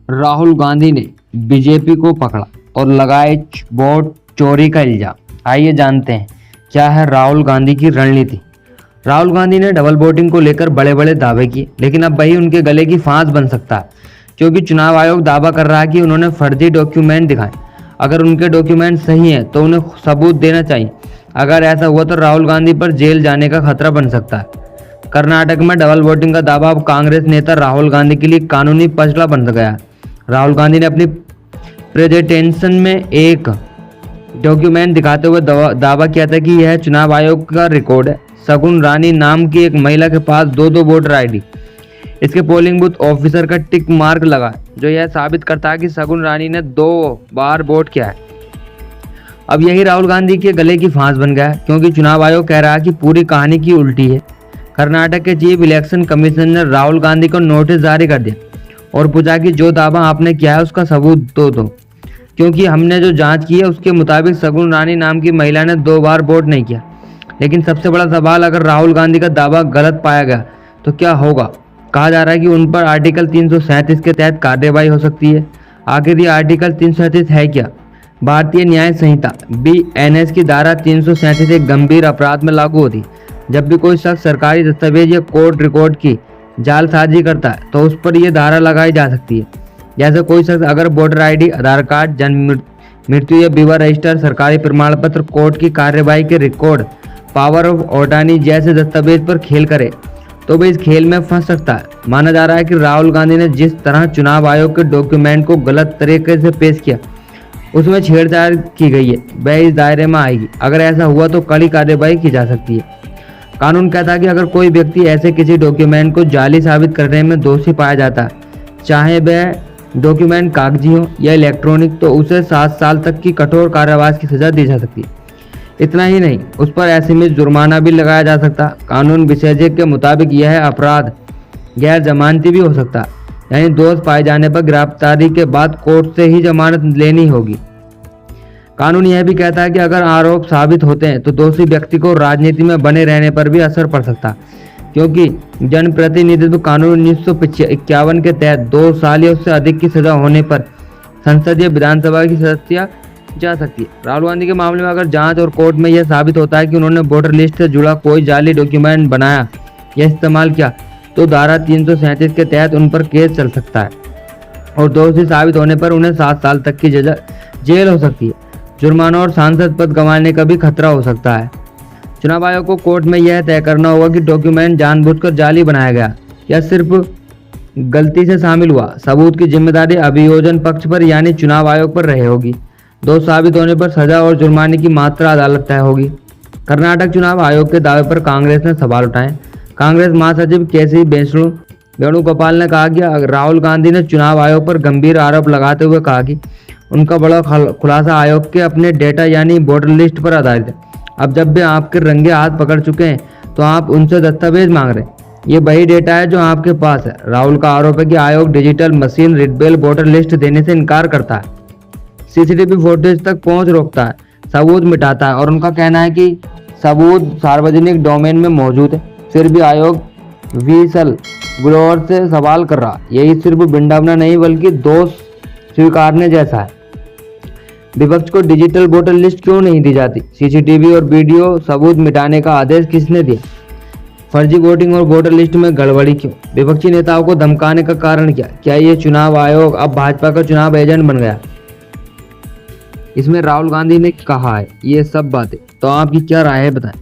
राहुल गांधी ने बीजेपी को पकड़ा और लगाए वोट चोरी का इल्जाम। आइए जानते हैं क्या है राहुल गांधी की रणनीति। राहुल गांधी ने डबल वोटिंग को लेकर बड़े बड़े दावे किए, लेकिन अब वही उनके गले की फांस बन सकता है, क्योंकि चुनाव आयोग दावा कर रहा है कि उन्होंने फर्जी डॉक्यूमेंट दिखाए। अगर उनके डॉक्यूमेंट सही हैं तो उन्हें सबूत देना चाहिए। अगर ऐसा हुआ तो राहुल गांधी पर जेल जाने का खतरा बन सकता है। कर्नाटक में डबल वोटिंग का दावा अब कांग्रेस नेता राहुल गांधी के लिए कानूनी पचड़ा बन गया है। राहुल गांधी ने अपनी प्रेजेंटेशन में एक डॉक्यूमेंट दिखाते हुए दावा किया था कि यह चुनाव आयोग का रिकॉर्ड है। शगुन रानी नाम की एक महिला के पास दो वोटर आईडी, इसके पोलिंग बूथ ऑफिसर का टिक मार्क लगा, जो यह साबित करता है कि शगुन रानी ने 2 बार वोट किया है। अब यही राहुल गांधी के गले की फांस बन गया है, क्योंकि चुनाव आयोग कह रहा है कि पूरी कहानी की उल्टी है। कर्नाटक के चीफ इलेक्शन कमीशन ने राहुल गांधी को नोटिस जारी कर दिया और पूछा कि जो दावा आपने किया है उसका सबूत दो, क्योंकि हमने जो जांच की है उसके मुताबिक शगुन रानी नाम की महिला ने 2 बार वोट नहीं किया। लेकिन सबसे बड़ा सवाल, अगर राहुल गांधी का दावा गलत पाया गया तो क्या होगा। कहा जा रहा है कि उन पर आर्टिकल 337 के तहत कार्रवाई हो सकती है। आखिर ये आर्टिकल 337 है क्या। भारतीय न्याय संहिता BNS की धारा 337 एक गंभीर अपराध में लागू होती। जब भी कोई शख्स सरकारी दस्तावेज या कोर्ट रिकॉर्ड की जालसाजी करता है तो उस पर यह धारा लगाई जा सकती है। जैसे कोई शख्स अगर वोटर आईडी, आधार कार्ड, जन्म मृत्यु या विवाह रजिस्टर, सरकारी प्रमाण पत्र, कोर्ट की कार्यवाही के रिकॉर्ड, पावर ऑफ अटॉर्नी जैसे दस्तावेज पर खेल करे तो वह इस खेल में फंस सकता है। माना जा रहा है कि राहुल गांधी ने जिस तरह चुनाव आयोग के डॉक्यूमेंट को गलत तरीके से पेश किया, उसमें छेड़छाड़ की गई है, वह इस दायरे में आएगी। अगर ऐसा हुआ तो कड़ी कार्रवाई की जा सकती है। कानून कहता है कि अगर कोई व्यक्ति ऐसे किसी डॉक्यूमेंट को जाली साबित करने में दोषी पाया जाता है, चाहे वह डॉक्यूमेंट कागजी हो या इलेक्ट्रॉनिक, तो उसे 7 साल तक की कठोर कारावास की सजा दी जा सकती है। इतना ही नहीं, उस पर ऐसे में जुर्माना भी लगाया जा सकता। कानून विशेषज्ञ के मुताबिक यह अपराध गैर जमानती भी हो सकता है, यानी दोष पाए जाने पर गिरफ्तारी के बाद कोर्ट से ही जमानत लेनी होगी। कानून यह भी कहता है कि अगर आरोप साबित होते हैं तो दोषी व्यक्ति को राजनीति में बने रहने पर भी असर पड़ सकता है, क्योंकि जनप्रतिनिधित्व कानून 1951 के तहत 2 साल या उससे अधिक की सजा होने पर संसद या विधानसभा की सदस्य जा सकती है। राहुल गांधी के मामले में अगर जांच और कोर्ट में यह साबित होता है कि उन्होंने वोटर लिस्ट से जुड़ा कोई जाली डॉक्यूमेंट बनाया या इस्तेमाल किया, तो धारा 337 के तहत उन पर केस चल सकता है और दोषी साबित होने पर उन्हें 7 साल तक की जेल हो सकती है। जुर्माना और सांसद पद गंवाने का भी खतरा हो सकता है। चुनाव आयोग को कोर्ट में यह तय करना होगा कि डॉक्यूमेंट जानबूझकर जाली बनाया गया या सिर्फ गलती से शामिल हुआ। सबूत की जिम्मेदारी अभियोजन पक्ष पर यानी चुनाव आयोग पर रहे होगी। दोष साबित होने पर सजा और जुर्माने की मात्रा अदालत तय होगी। कर्नाटक चुनाव आयोग के दावे पर कांग्रेस ने सवाल उठाए। कांग्रेस महासचिव केसी वेणुगोपाल ने कहा कि राहुल गांधी ने चुनाव आयोग पर गंभीर आरोप लगाते हुए कहा कि उनका बड़ा खुलासा आयोग के अपने डेटा यानी वोटर लिस्ट पर आधारित है। अब जब वे आपके रंगे हाथ पकड़ चुके हैं तो आप उनसे दस्तावेज मांग रहे हैं। ये वही डेटा है जो आपके पास है। राहुल का आरोप है कि आयोग digital machine readable voter list देने से इनकार करता है, CCTV फुटेज तक पहुंच रोकता है, सबूत मिटाता है और उनका कहना है कि सबूत सार्वजनिक डोमेन में मौजूद है। फिर भी आयोग विसल ब्लोअर से सवाल कर रहा। यही सिर्फ विडंबना नहीं बल्कि दोष स्वीकारने जैसा है। विपक्ष को डिजिटल वोटर लिस्ट क्यों नहीं दी जाती? CCTV और वीडियो सबूत मिटाने का आदेश किसने दिया? फर्जी वोटिंग और वोटर लिस्ट में गड़बड़ी क्यों? विपक्षी नेताओं को धमकाने का कारण क्या? क्या ये चुनाव आयोग अब भाजपा का चुनाव एजेंट बन गया? इसमें राहुल गांधी ने कहा है ये सब बातें, तो आपकी क्या राय है बताएं।